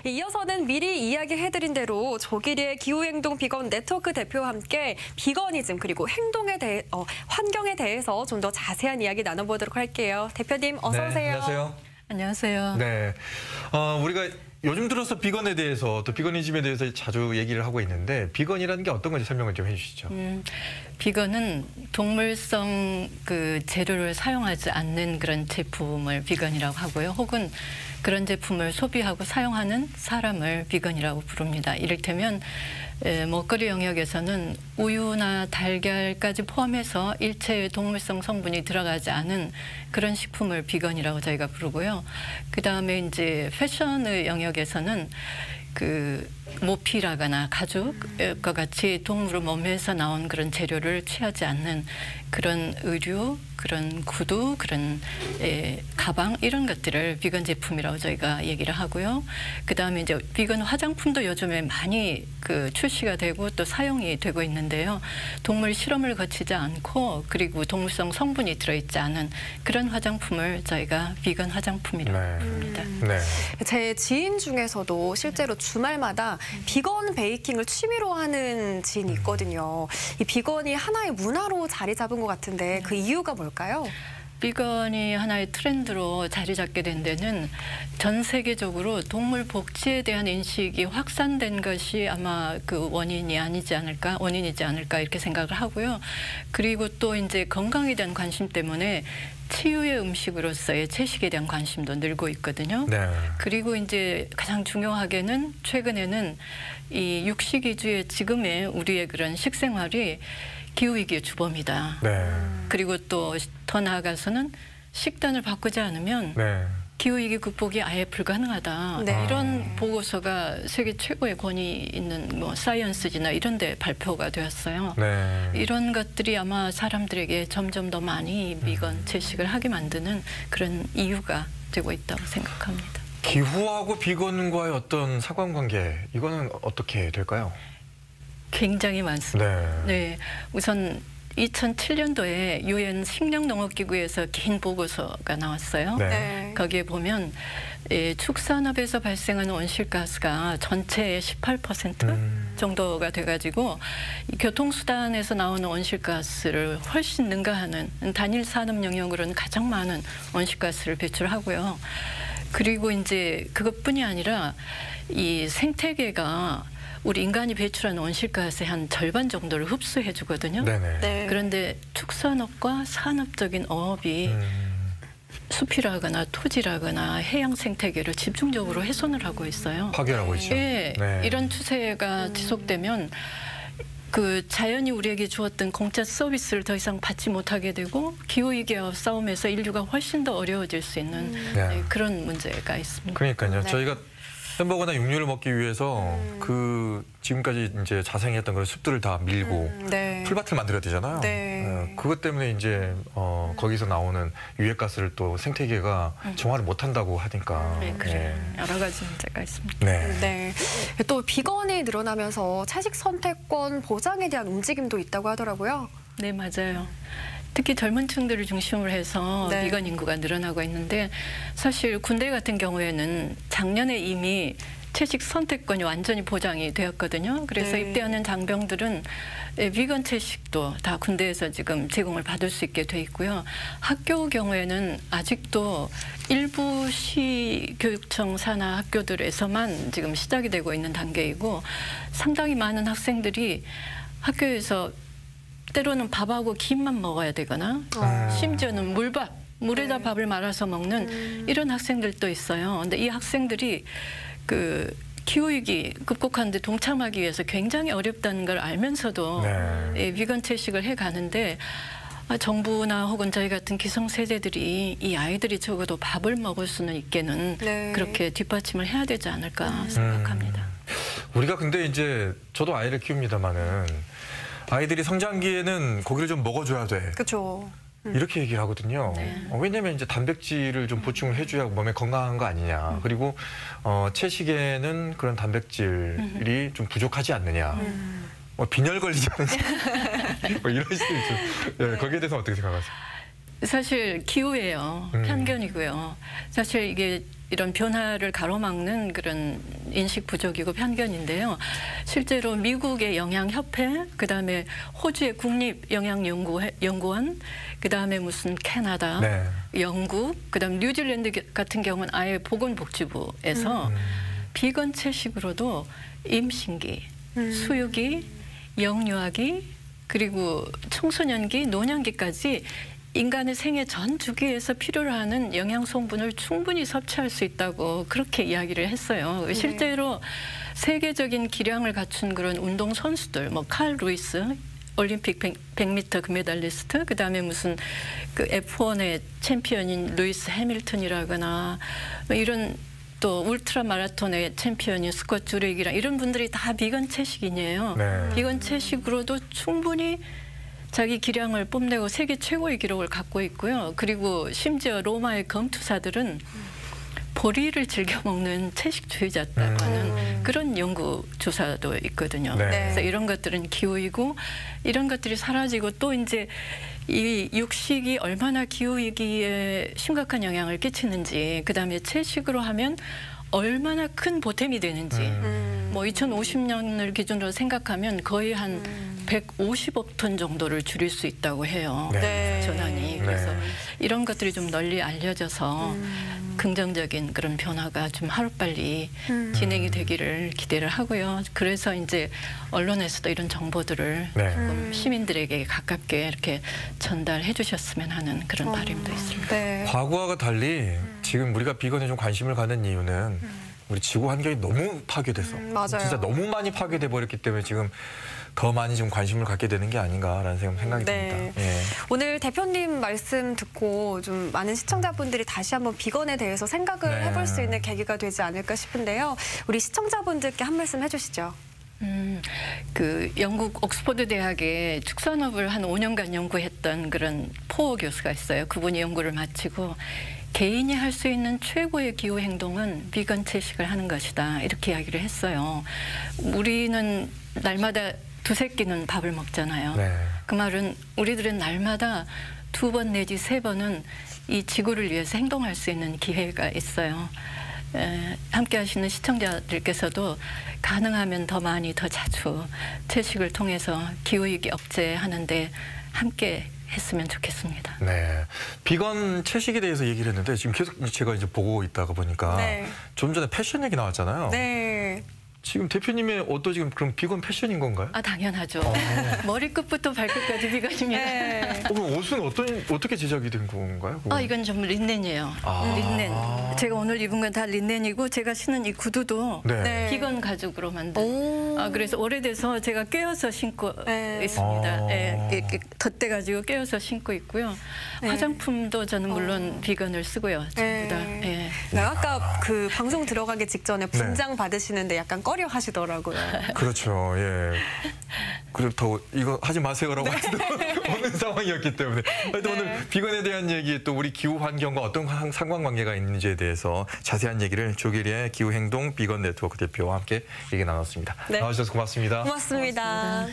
이어서는 미리 이야기해드린 대로 조기리의 기후행동 비건 네트워크 대표와 함께 비건이즘 그리고 환경에 대해서 좀 더 자세한 이야기 나눠보도록 할게요. 대표님 어서 오세요. 안녕하세요. 안녕하세요. 네, 우리가 요즘 들어서 비건에 대해서 또 비건이즘에 대해서 자주 얘기를 하고 있는데 비건이라는 게 어떤 건지 설명을 좀 해주시죠. 비건은 동물성 재료를 사용하지 않는 그런 제품을 비건이라고 하고요. 혹은 그런 제품을 소비하고 사용하는 사람을 비건이라고 부릅니다. 이를테면 먹거리 영역에서는 우유나 달걀까지 포함해서 일체의 동물성 성분이 들어가지 않은 그런 식품을 비건이라고 저희가 부르고요. 그다음에 이제 패션의 영역에서는 모피라거나 가죽과 같이 동물의 몸에서 나온 그런 재료를 취하지 않는 그런 의류, 그런 구두, 그런 가방 이런 것들을 비건 제품이라고 저희가 얘기를 하고요. 그다음에 이제 비건 화장품도 요즘에 많이 출시가 되고 또 사용이 되고 있는데요. 동물 실험을 거치지 않고 그리고 동물성 성분이 들어있지 않은 그런 화장품을 저희가 비건 화장품이라고 부릅니다. 네. 제 지인 중에서도 실제로 주말마다 비건 베이킹을 취미로 하는 지인이 있거든요. 이 비건이 하나의 문화로 자리 잡은 것 같은데 그 이유가 뭘까요? 비건이 하나의 트렌드로 자리 잡게 된 데는 전 세계적으로 동물 복지에 대한 인식이 확산된 것이 아마 원인이지 않을까 이렇게 생각을 하고요. 그리고 또 이제 건강에 대한 관심 때문에 치유의 음식으로서의 채식에 대한 관심도 늘고 있거든요. 네. 그리고 이제 가장 중요하게는 최근에는 이 육식 위주의 지금의 우리의 그런 식생활이 기후위기의 주범이다. 네. 그리고 또 더 나아가서는 식단을 바꾸지 않으면 기후위기 극복이 아예 불가능하다. 네. 이런 보고서가 세계 최고의 권위 있는 사이언스지나 이런 데 발표가 되었어요. 네. 이런 것들이 아마 사람들에게 점점 더 많이 비건 채식을 하게 만드는 그런 이유가 되고 있다고 생각합니다. 기후하고 비건과의 어떤 상관관계, 이거는 어떻게 될까요? 굉장히 많습니다. 네. 우선 2007년도에 유엔 식량농업기구에서 긴 보고서가 나왔어요. 네. 거기에 보면 축산업에서 발생하는 온실가스가 전체의 18% 정도가 돼가지고 교통수단에서 나오는 온실가스를 훨씬 능가하는 단일 산업 영역으로는 가장 많은 온실가스를 배출하고요. 그리고 이제 그것뿐이 아니라 이 생태계가 우리 인간이 배출하는 온실가스의 한 절반 정도를 흡수해 주거든요. 네. 그런데 축산업과 산업적인 어업이 숲이라거나 토지라거나 해양 생태계를 집중적으로 훼손을 하고 있어요. 파괴하고 있죠. 네. 이런 추세가 지속되면 자연이 우리에게 주었던 공짜 서비스를 더 이상 받지 못하게 되고 기후위기와 싸움에서 인류가 훨씬 더 어려워질 수 있는 그런 문제가 있습니다. 그러니까요. 저희가 햄버거나 육류를 먹기 위해서 지금까지 이제 자생했던 그런 숲들을 다 밀고 풀밭을 만들어야 되잖아요. 네. 그것 때문에 이제 거기서 나오는 유해가스를 또 생태계가 정화를 못한다고 하니까. 네, 그래요. 여러 가지 문제가 있습니다. 네. 또 비건이 늘어나면서 채식 선택권 보장에 대한 움직임도 있다고 하더라고요. 네, 맞아요. 특히 젊은 층들을 중심으로 해서 비건 인구가 늘어나고 있는데 사실 군대 같은 경우에는 작년에 이미 채식 선택권이 완전히 보장이 되었거든요. 그래서 입대하는 장병들은 비건 채식도 다 군대에서 지금 제공을 받을 수 있게 돼 있고요. 학교 경우에는 아직도 일부 시교육청 산하 학교들에서만 지금 시작이 되고 있는 단계이고 상당히 많은 학생들이 학교에서 때로는 밥하고 김만 먹어야 되거나 심지어는 물에다 밥을 말아서 먹는 이런 학생들도 있어요. 근데 이 학생들이 기후위기 극복하는 데 동참하기 위해서 굉장히 어렵다는 걸 알면서도 비건 채식을 해가는데 정부나 혹은 저희 같은 기성세대들이 이 아이들이 적어도 밥을 먹을 수는 있게는 그렇게 뒷받침을 해야 되지 않을까 생각합니다. 우리가 근데 이제 저도 아이를 키웁니다마는 아이들이 성장기에는 고기를 좀 먹어줘야 돼. 그렇죠. 이렇게 얘기를 하거든요. 왜냐면 이제 단백질을 좀 보충을 해줘야 몸에 건강한 거 아니냐. 그리고 채식에는 그런 단백질이 좀 부족하지 않느냐. 빈혈 걸리지 않느냐. 이런 식으로 좀. 거기에 대해서 어떻게 생각하세요? 사실 기후예요. 편견이고요. 사실 이게 이런 변화를 가로막는 그런 인식 부족이고 편견인데요. 실제로 미국의 영양협회, 그다음에 호주의 국립영양연구원, 그다음에 무슨 캐나다, 네. 영국, 그다음 뉴질랜드 같은 경우는 아예 보건복지부에서 비건 채식으로도 임신기, 수유기, 영유아기, 그리고 청소년기, 노년기까지 인간의 생애 전 주기에서 필요로 하는 영양 성분을 충분히 섭취할 수 있다고 그렇게 이야기를 했어요. 네. 실제로 세계적인 기량을 갖춘 그런 운동 선수들, 뭐 칼 루이스, 올림픽 100m 금메달리스트, 그다음에 무슨 그 F1의 챔피언인 루이스 해밀턴이라거나 뭐 이런 또 울트라 마라톤의 챔피언인 스콧 주렉이랑 이런 분들이 다 비건 채식인이에요. 네. 비건 채식으로도 충분히 자기 기량을 뽐내고 세계 최고의 기록을 갖고 있고요. 그리고 심지어 로마의 검투사들은 보리를 즐겨 먹는 채식주의자라고 하는 그런 연구 조사도 있거든요. 네. 그래서 이런 것들은 기후이고 이런 것들이 사라지고 또 이제 이 육식이 얼마나 기후위기에 심각한 영향을 끼치는지, 그다음에 채식으로 하면 얼마나 큰 보탬이 되는지, 뭐 2050년을 기준으로 생각하면 거의 한 150억 톤 정도를 줄일 수 있다고 해요. 네. 전환이. 그래서 이런 것들이 좀 널리 알려져서 긍정적인 그런 변화가 좀 하루빨리 진행이 되기를 기대를 하고요. 그래서 이제 언론에서도 이런 정보들을 네. 조금 시민들에게 가깝게 이렇게 전달해 주셨으면 하는 그런 바람도 있습니다. 네. 과거와 달리 지금 우리가 비건에 좀 관심을 갖는 이유는 우리 지구 환경이 너무 파괴돼서 맞아요. 진짜 너무 많이 파괴돼 버렸기 때문에 지금 더 많이 좀 관심을 갖게 되는 게 아닌가라는 생각이 네. 듭니다. 예. 오늘 대표님 말씀 듣고 좀 많은 시청자분들이 다시 한번 비건에 대해서 생각을 네. 해볼 수 있는 계기가 되지 않을까 싶은데요. 우리 시청자분들께 한 말씀 해주시죠. 그 영국 옥스퍼드 대학에 축산업을 한 5년간 연구했던 그런 포 교수가 있어요. 그분이 연구를 마치고 개인이 할 수 있는 최고의 기후 행동은 비건 채식을 하는 것이다. 이렇게 이야기를 했어요. 우리는 날마다 두세 끼는 밥을 먹잖아요. 네. 그 말은 우리들은 날마다 2번 내지 3번은 이 지구를 위해서 행동할 수 있는 기회가 있어요. 함께 하시는 시청자들께서도 가능하면 더 많이 더 자주 채식을 통해서 기후위기 억제하는데 함께 했으면 좋겠습니다. 네. 비건 채식에 대해서 얘기를 했는데 지금 계속 제가 이제 보고 있다가 보니까 네. 좀 전에 패션 얘기 나왔잖아요. 네. 지금 대표님의 옷도 지금 그럼 비건 패션인 건가요? 아, 당연하죠. 머리끝부터 발끝까지 비건입니다. 네. 그럼 옷은 어떻게 제작이 된 건가요? 그건? 아, 이건 좀 린넨이에요. 아. 린넨. 제가 오늘 입은 건 다 린넨이고 제가 신은 이 구두도 네. 네. 비건 가죽으로 만든. 오. 아, 그래서 오래돼서 제가 꿰어서 신고 네. 있습니다. 아. 예, 이렇게 덧대가지고 꿰어서 신고 있고요. 네. 화장품도 저는 물론 비건을 쓰고요. 전부 다. 네. 예. 아까 그 방송 들어가기 직전에 분장 받으시는데 약간 꺼려 하시더라고요. 그렇죠. 예. 그렇다고 이거 하지 마세요라고 할 수도 없는 상황이었기 때문에. 하여튼 오늘 비건에 대한 얘기, 또 우리 기후 환경과 어떤 상관관계가 있는지에 대해서 자세한 얘기를 조기리의 기후행동 비건 네트워크 대표와 함께 얘기 나눴습니다. 네. 나와주셔서 고맙습니다. 고맙습니다.